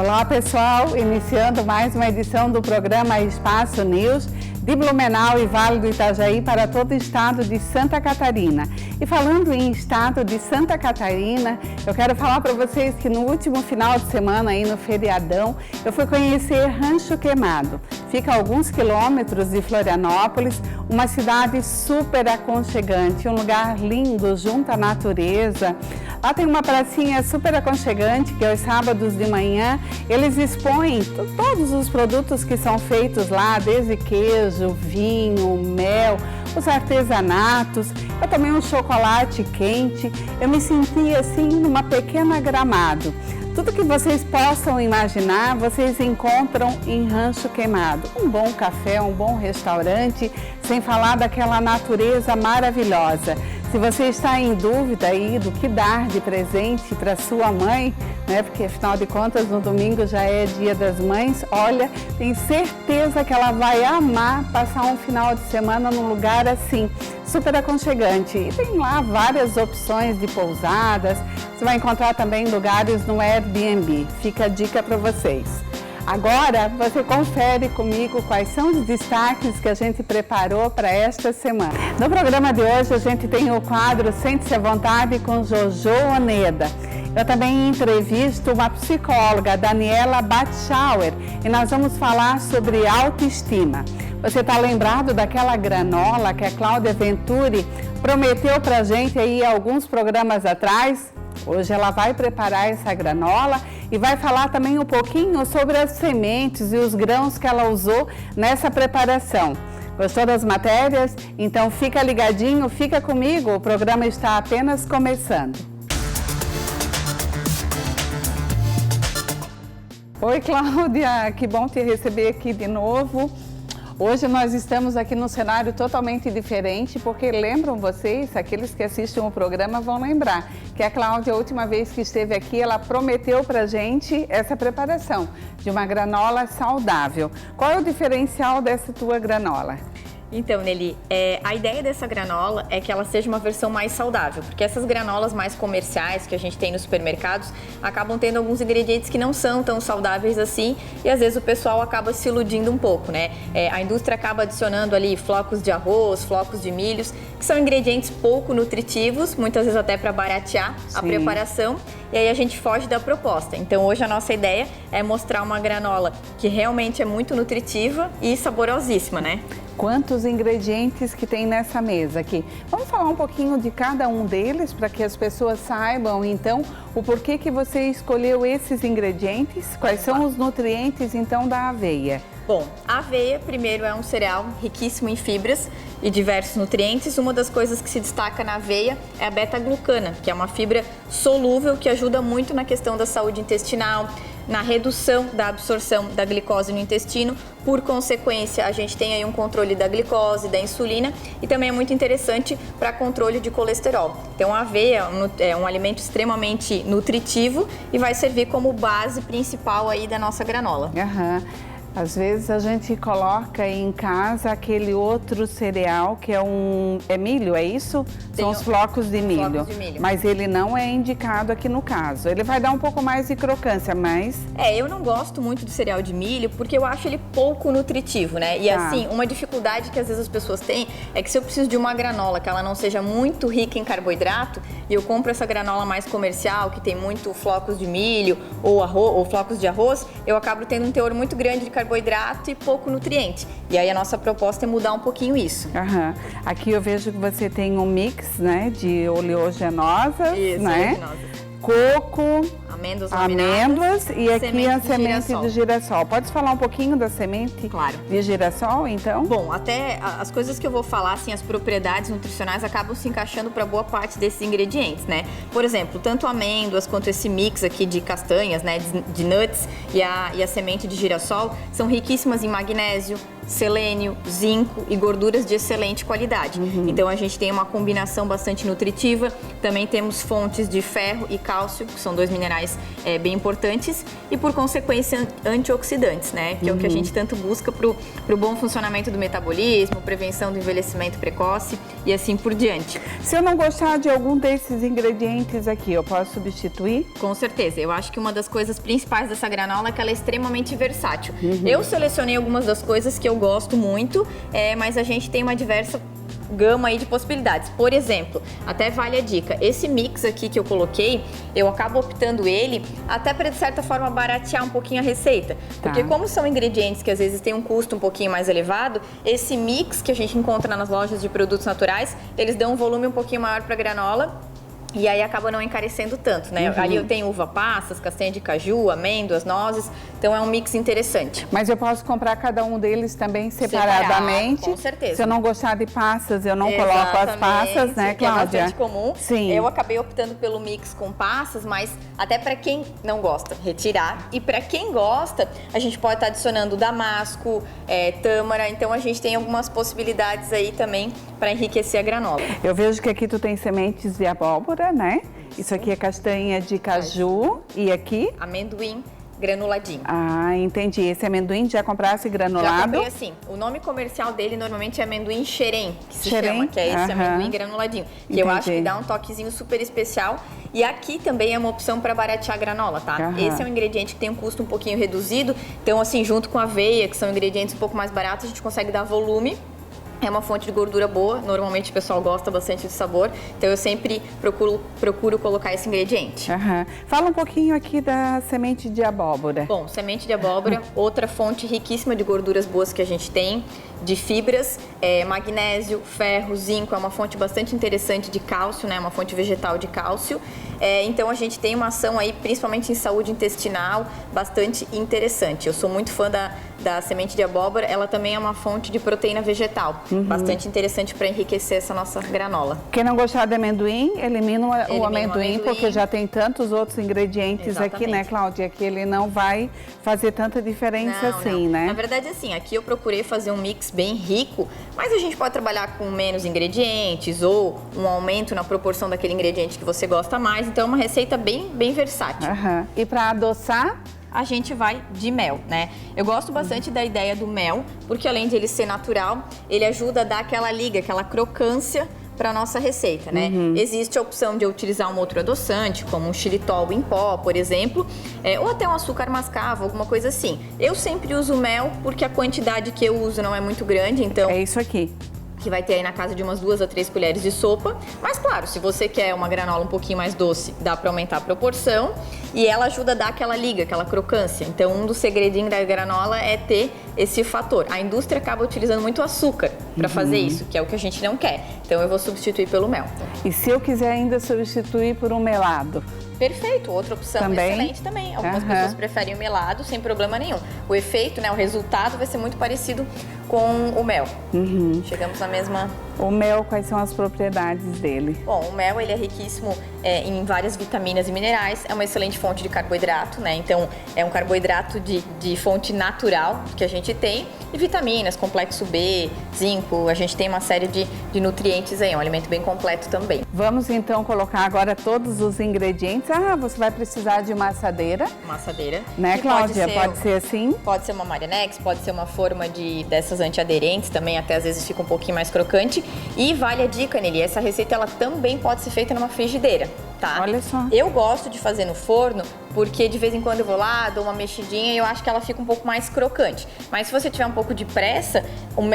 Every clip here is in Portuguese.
Olá pessoal, iniciando mais uma edição do programa Espaço News de Blumenau e Vale do Itajaí para todo o estado de Santa Catarina. E falando em estado de Santa Catarina, eu quero falar para vocês que no último final de semana, aí no feriadão, eu fui conhecer Rancho Queimado. Fica a alguns quilômetros de Florianópolis, uma cidade super aconchegante, um lugar lindo junto à natureza. Lá tem uma pracinha super aconchegante que aos sábados de manhã eles expõem todos os produtos que são feitos lá, desde queijo, vinho, mel, os artesanatos. Eu tomei um chocolate quente, eu me senti assim numa pequena Gramado. Tudo que vocês possam imaginar, vocês encontram em Rancho Queimado. Um bom café, um bom restaurante, sem falar daquela natureza maravilhosa. Se você está em dúvida aí do que dar de presente para sua mãe, né? Porque afinal de contas no domingo já é Dia das Mães, olha, tenho certeza que ela vai amar passar um final de semana num lugar assim, super aconchegante. E tem lá várias opções de pousadas, você vai encontrar também lugares no Airbnb. Fica a dica para vocês. Agora você confere comigo quais são os destaques que a gente preparou para esta semana. No programa de hoje a gente tem o quadro Sente-se à Vontade com Jojo Oneda. Eu também entrevisto uma psicóloga, Daniela Batschauer, e nós vamos falar sobre autoestima. Você está lembrado daquela granola que a Cláudia Venturi prometeu para a gente aí alguns programas atrás? Hoje ela vai preparar essa granola e vai falar também um pouquinho sobre as sementes e os grãos que ela usou nessa preparação. Gostou das matérias? Então fica ligadinho, fica comigo, o programa está apenas começando. Oi Cláudia, que bom te receber aqui de novo. Hoje nós estamos aqui num cenário totalmente diferente, porque lembram vocês, aqueles que assistem o programa vão lembrar, que a Cláudia, a última vez que esteve aqui, ela prometeu pra gente essa preparação de uma granola saudável. Qual é o diferencial dessa tua granola? Então, Nelly, a ideia dessa granola é que ela seja uma versão mais saudável, porque essas granolas mais comerciais que a gente tem nos supermercados acabam tendo alguns ingredientes que não são tão saudáveis assim e às vezes o pessoal acaba se iludindo um pouco, né? A indústria acaba adicionando ali flocos de arroz, flocos de milhos, que são ingredientes pouco nutritivos, muitas vezes até para baratear a preparação, e aí a gente foge da proposta. Então, hoje a nossa ideia é mostrar uma granola que realmente é muito nutritiva e saborosíssima, né? Quantos ingredientes que tem nessa mesa aqui? Vamos falar um pouquinho de cada um deles para que as pessoas saibam, então, o porquê que você escolheu esses ingredientes? Quais são os nutrientes, então, da aveia? Bom, a aveia, primeiro, é um cereal riquíssimo em fibras e diversos nutrientes. Uma das coisas que se destaca na aveia é a beta-glucana, que é uma fibra solúvel que ajuda muito na questão da saúde intestinal, na redução da absorção da glicose no intestino. Por consequência, a gente tem aí um controle da glicose, da insulina e também é muito interessante para controle de colesterol. Então, a aveia é um alimento extremamente nutritivo e vai servir como base principal aí da nossa granola. Às vezes a gente coloca em casa aquele outro cereal que é milho, é isso? São os flocos de milho. Flocos de milho. Mas ele não é indicado aqui no caso. Ele vai dar um pouco mais de crocância, mas... eu não gosto muito do cereal de milho porque eu acho ele pouco nutritivo, né? E assim, uma dificuldade que às vezes as pessoas têm é que se eu preciso de uma granola que ela não seja muito rica em carboidrato e eu compro essa granola mais comercial que tem muito flocos de milho ou flocos de arroz, eu acabo tendo um teor muito grande de carboidrato e pouco nutriente. E aí a nossa proposta é mudar um pouquinho isso. Aqui eu vejo que você tem um mix, né, de oleaginosas, né? Coco, amêndoas e aqui a semente de girassol. Pode falar um pouquinho da semente de girassol, então? Bom, até as coisas que eu vou falar, assim, as propriedades nutricionais acabam se encaixando para boa parte desses ingredientes, né? Por exemplo, tanto amêndoas quanto esse mix aqui de castanhas, né, de nuts e a semente de girassol são riquíssimas em magnésio, selênio, zinco e gorduras de excelente qualidade. Então a gente tem uma combinação bastante nutritiva, também temos fontes de ferro e cálcio, que são 2 minerais bem importantes, e por consequência antioxidantes, né? Que é o que a gente tanto busca para o bom funcionamento do metabolismo, prevenção do envelhecimento precoce e assim por diante. Se eu não gostar de algum desses ingredientes aqui, eu posso substituir? Com certeza. Eu acho que uma das coisas principais dessa granola é que ela é extremamente versátil. Eu selecionei algumas das coisas que eu gosto muito, mas a gente tem uma diversa gama aí de possibilidades. Por exemplo, até vale a dica, esse mix aqui que eu coloquei, eu acabo optando ele até para, de certa forma, baratear um pouquinho a receita. Porque como são ingredientes que às vezes têm um custo um pouquinho mais elevado, esse mix que a gente encontra nas lojas de produtos naturais, eles dão um volume um pouquinho maior para a granola. E aí acaba não encarecendo tanto, né? Ali eu tenho uva passas, castanha de caju, amêndoas, nozes, então é um mix interessante. Mas eu posso comprar cada um deles também separadamente? Com certeza. Se eu não gostar de passas, eu não coloco as passas, né, Cláudia? Que é bastante comum. Sim. Eu acabei optando pelo mix com passas, mas até para quem não gosta, retirar. E para quem gosta, a gente pode estar adicionando damasco, tâmara, então a gente tem algumas possibilidades aí também para enriquecer a granola. Eu vejo que aqui tu tem sementes de abóbora, né? Isso aqui é castanha de caju e aqui? Amendoim granuladinho. Ah, entendi. Esse amendoim já comprasse granulado? Já comprei assim. O nome comercial dele normalmente é amendoim xerém, que se chama, que é esse amendoim granuladinho. Que eu acho que dá um toquezinho super especial. E aqui também é uma opção para baratear a granola, tá? Esse é um ingrediente que tem um custo um pouquinho reduzido. Então, assim, junto com a aveia, que são ingredientes um pouco mais baratos, a gente consegue dar volume. É uma fonte de gordura boa, normalmente o pessoal gosta bastante de sabor, então eu sempre procuro colocar esse ingrediente. Fala um pouquinho aqui da semente de abóbora. Bom, semente de abóbora, outra fonte riquíssima de gorduras boas que a gente tem, de fibras, magnésio, ferro, zinco, é uma fonte bastante interessante de cálcio, né? Uma fonte vegetal de cálcio. Então a gente tem uma ação aí, principalmente em saúde intestinal, bastante interessante. Eu sou muito fã da semente de abóbora, ela também é uma fonte de proteína vegetal, bastante interessante para enriquecer essa nossa granola. Quem não gostar de amendoim, elimina o amendoim, porque já tem tantos outros ingredientes aqui, né, Cláudia, que ele não vai fazer tanta diferença assim, né? Na verdade, assim, aqui eu procurei fazer um mix bem rico, mas a gente pode trabalhar com menos ingredientes ou um aumento na proporção daquele ingrediente que você gosta mais, então é uma receita bem versátil. E para adoçar? A gente vai de mel, né? Eu gosto bastante da ideia do mel, porque além de ele ser natural, ele ajuda a dar aquela liga, aquela crocância para nossa receita, né? Existe a opção de eu utilizar um outro adoçante, como um xilitol em pó, por exemplo, ou até um açúcar mascavo, alguma coisa assim. Eu sempre uso mel porque a quantidade que eu uso não é muito grande, então... É isso aqui. Que vai ter aí na casa de umas 2 a 3 colheres de sopa. Mas claro, se você quer uma granola um pouquinho mais doce, dá para aumentar a proporção. E ela ajuda a dar aquela liga, aquela crocância. Então, um dos segredinhos da granola é ter esse fator. A indústria acaba utilizando muito açúcar para fazer isso, que é o que a gente não quer. Então, eu vou substituir pelo mel. E se eu quiser ainda substituir por um melado? Perfeito, outra opção excelente também. Algumas pessoas preferem o melado sem problema nenhum. O efeito, né, o resultado vai ser muito parecido com o mel. Chegamos na mesma... O mel, quais são as propriedades dele? Bom, o mel ele é riquíssimo em várias vitaminas e minerais, é uma excelente fonte de carboidrato, né? Então, é um carboidrato de fonte natural que a gente tem, e vitaminas, complexo B, zinco, a gente tem uma série de nutrientes aí, é um alimento bem completo também. Vamos então colocar agora todos os ingredientes. Você vai precisar de uma assadeira. Uma assadeira. Né, Cláudia? Pode ser assim? Pode ser uma Marinex, pode ser uma forma dessas antiaderentes, também até às vezes fica um pouquinho mais crocante. E vale a dica, Nelly, essa receita ela também pode ser feita numa frigideira, tá? Olha só. Eu gosto de fazer no forno, porque de vez em quando eu vou lá, dou uma mexidinha e eu acho que ela fica um pouco mais crocante. Mas se você tiver um pouco de pressa,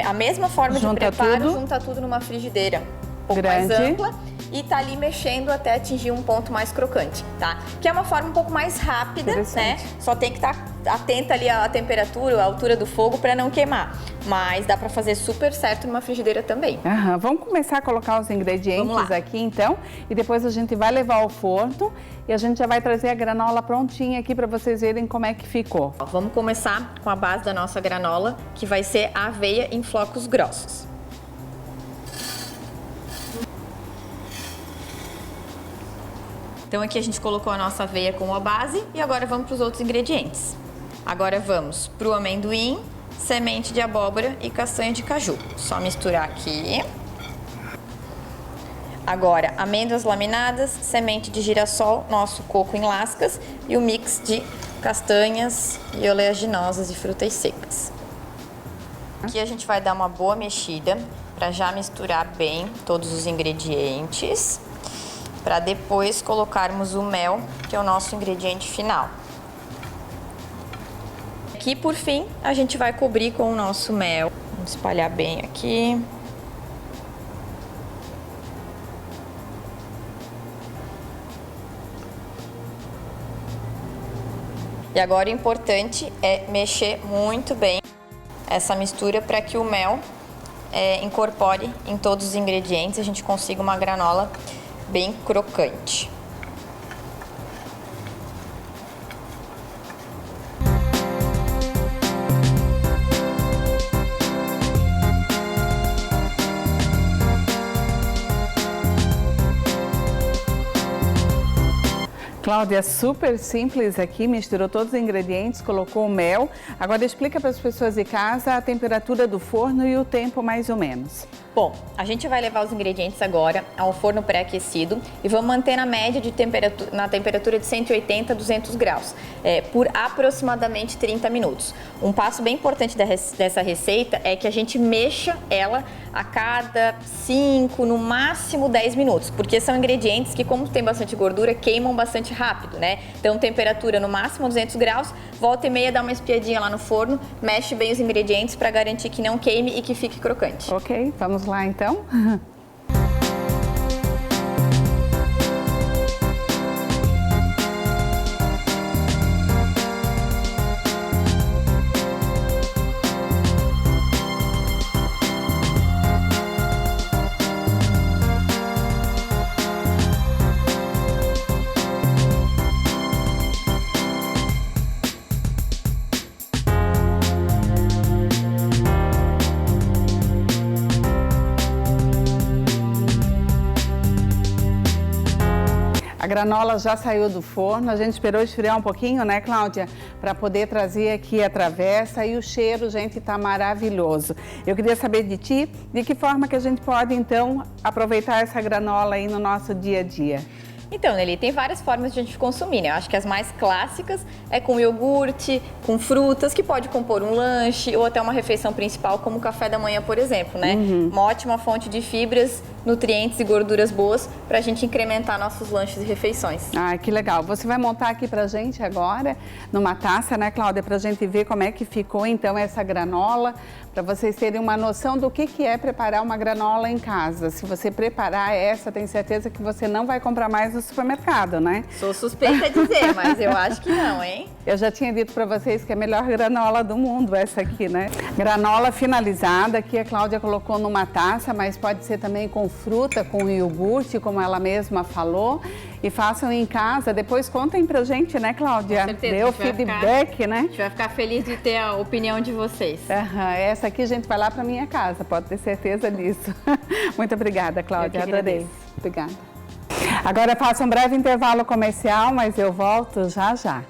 a mesma forma de preparo, junta tudo numa frigideira um pouco mais ampla e tá ali mexendo até atingir um ponto mais crocante, tá? Que é uma forma um pouco mais rápida, né? Só tem que estar atenta ali à temperatura, à altura do fogo para não queimar. Mas dá para fazer super certo numa frigideira também. Vamos começar a colocar os ingredientes aqui então, e depois a gente vai levar ao forno e a gente já vai trazer a granola prontinha aqui para vocês verem como é que ficou. Vamos começar com a base da nossa granola, que vai ser a aveia em flocos grossos. Então aqui a gente colocou a nossa aveia como a base e agora vamos para os outros ingredientes. Agora vamos para o amendoim, semente de abóbora e castanha de caju. Só misturar aqui. Agora, amêndoas laminadas, semente de girassol, nosso coco em lascas e o mix de castanhas e oleaginosas e frutas secas. Aqui a gente vai dar uma boa mexida para já misturar bem todos os ingredientes, para depois colocarmos o mel, que é o nosso ingrediente final. Aqui, por fim, a gente vai cobrir com o nosso mel. Vamos espalhar bem aqui. E agora o importante é mexer muito bem essa mistura para que o mel incorpore em todos os ingredientes e a gente consiga uma granola bem crocante. Cláudia, super simples aqui, misturou todos os ingredientes, colocou o mel. Agora explica para as pessoas de casa a temperatura do forno e o tempo mais ou menos. Bom, a gente vai levar os ingredientes agora ao forno pré-aquecido e vamos manter na média de temperatura de 180 a 200 graus, por aproximadamente 30 minutos. Um passo bem importante dessa receita é que a gente mexa ela a cada 5, no máximo 10 minutos, porque são ingredientes que, como tem bastante gordura, queimam bastante rápido, né? Então, temperatura no máximo 200 graus, volta e meia, dá uma espiadinha lá no forno, mexe bem os ingredientes para garantir que não queime e que fique crocante. Ok, vamos lá então? A granola já saiu do forno, a gente esperou esfriar um pouquinho, né, Cláudia? Para poder trazer aqui a travessa e o cheiro, gente, tá maravilhoso. Eu queria saber de ti, de que forma que a gente pode, então, aproveitar essa granola aí no nosso dia a dia? Então, Nelly, tem várias formas de a gente consumir, né? Eu acho que as mais clássicas é com iogurte, com frutas, que pode compor um lanche ou até uma refeição principal, como o café da manhã, por exemplo, né? Uma ótima fonte de fibras, nutrientes e gorduras boas para a gente incrementar nossos lanches e refeições. Ah, que legal. Você vai montar aqui pra gente agora, numa taça, né, Cláudia, pra gente ver como é que ficou, então, essa granola, para vocês terem uma noção do que é preparar uma granola em casa. Se você preparar essa, tenho certeza que você não vai comprar mais no supermercado, né? Sou suspeita a dizer, mas eu acho que não, hein? Eu já tinha dito para vocês que é a melhor granola do mundo, essa aqui, né? Granola finalizada, aqui a Cláudia colocou numa taça, mas pode ser também com fruta, com iogurte, como ela mesma falou. E façam em casa, depois contem pra gente, né, Cláudia? Com certeza. Dê o feedback, né? A gente vai ficar feliz de ter a opinião de vocês. Essa aqui a gente vai lá pra minha casa, pode ter certeza disso. Muito obrigada, Cláudia, adorei. Obrigada. Agora eu faço um breve intervalo comercial, mas eu volto já já.